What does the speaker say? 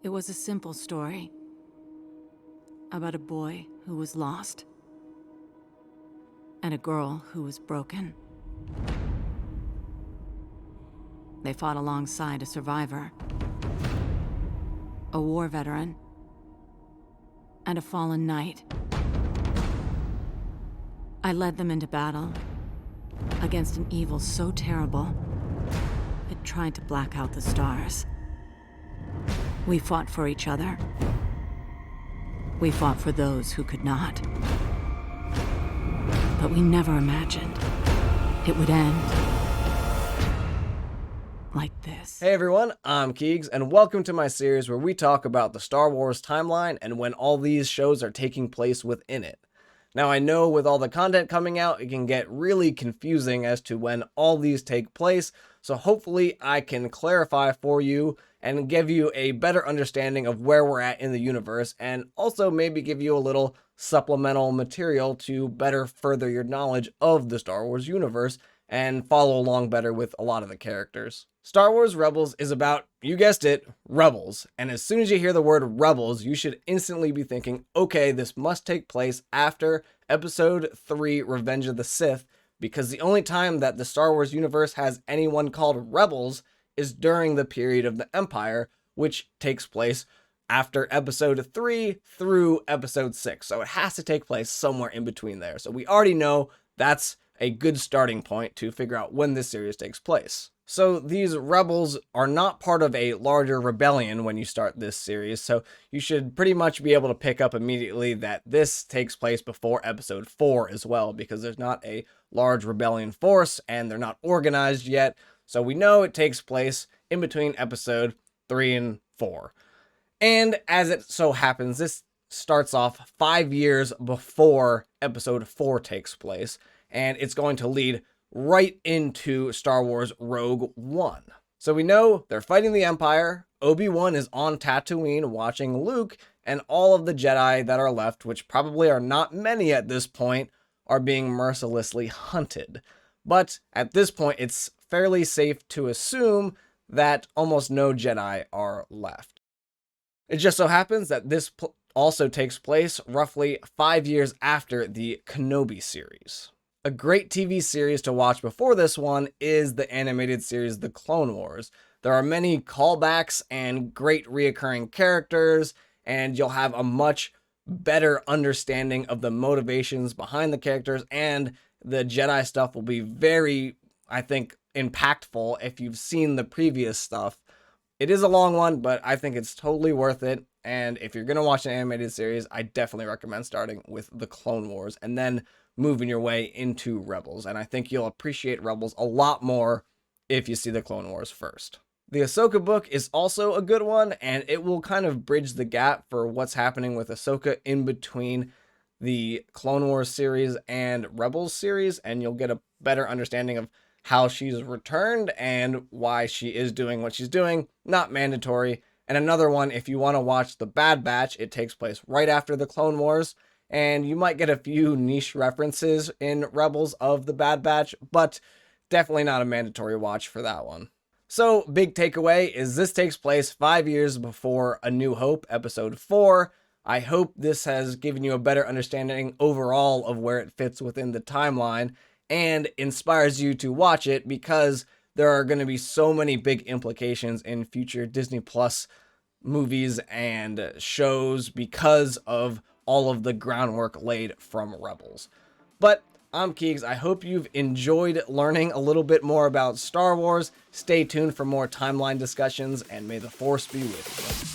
It was a simple story about a boy who was lost and a girl who was broken. They fought alongside a survivor, a war veteran, and a fallen knight. I led them into battle against an evil so terrible it tried to black out the stars. We fought for each other. We fought for those who could not. But we never imagined it would end like this. Hey everyone, I'm Keegs, and welcome to my series where we talk about the Star Wars timeline and when all these shows are taking place within it. Now I know with all the content coming out, it can get really confusing as to when all these take place, so hopefully I can clarify for you and give you a better understanding of where we're at in the universe, and also maybe give you a little supplemental material to better further your knowledge of the Star Wars universe and follow along better with a lot of the characters. Star Wars Rebels is about, you guessed it, rebels. And as soon as you hear the word rebels, you should instantly be thinking, okay, this must take place after Episode 3, Revenge of the Sith, because the only time that the Star Wars universe has anyone called rebels is during the period of the Empire, which takes place after Episode 3 through Episode 6. So it has to take place somewhere in between there. So we already know that's a good starting point to figure out when this series takes place. So these rebels are not part of a larger rebellion when you start this series, so you should pretty much be able to pick up immediately that this takes place before Episode 4 as well, because there's not a large rebellion force and they're not organized yet, so we know it takes place in between Episode 3 and 4. And as it so happens, this starts off 5 years before Episode 4 takes place, and it's going to lead right into Star Wars Rogue One. So we know they're fighting the Empire. Obi-Wan is on Tatooine watching Luke, and all of the Jedi that are left, which probably are not many at this point, are being mercilessly hunted. But at this point, it's fairly safe to assume that almost no Jedi are left. It just so happens that this also takes place roughly 5 years after the Kenobi series. A great TV series to watch before this one is the animated series The Clone Wars. There are many callbacks and great reoccurring characters, and you'll have a much better understanding of the motivations behind the characters, and the Jedi stuff will be very, I think, impactful if you've seen the previous stuff. It is a long one, but I think it's totally worth it, and if you're going to watch an animated series, I definitely recommend starting with The Clone Wars, and then moving your way into Rebels, and I think you'll appreciate Rebels a lot more if you see the Clone Wars first. The Ahsoka book is also a good one, and it will kind of bridge the gap for what's happening with Ahsoka in between the Clone Wars series and Rebels series, and you'll get a better understanding of how she's returned and why she is doing what she's doing. Not mandatory. And another one, if you want to watch The Bad Batch, it takes place right after the Clone Wars, and you might get a few niche references in Rebels of the Bad Batch, but definitely not a mandatory watch for that one. So, big takeaway is this takes place 5 years before A New Hope, Episode 4. I hope this has given you a better understanding overall of where it fits within the timeline and inspires you to watch it, because there are going to be so many big implications in future Disney Plus movies and shows because of all of the groundwork laid from Rebels. But I'm Keegs. I hope you've enjoyed learning a little bit more about Star Wars. Stay tuned for more timeline discussions, and may the Force be with you.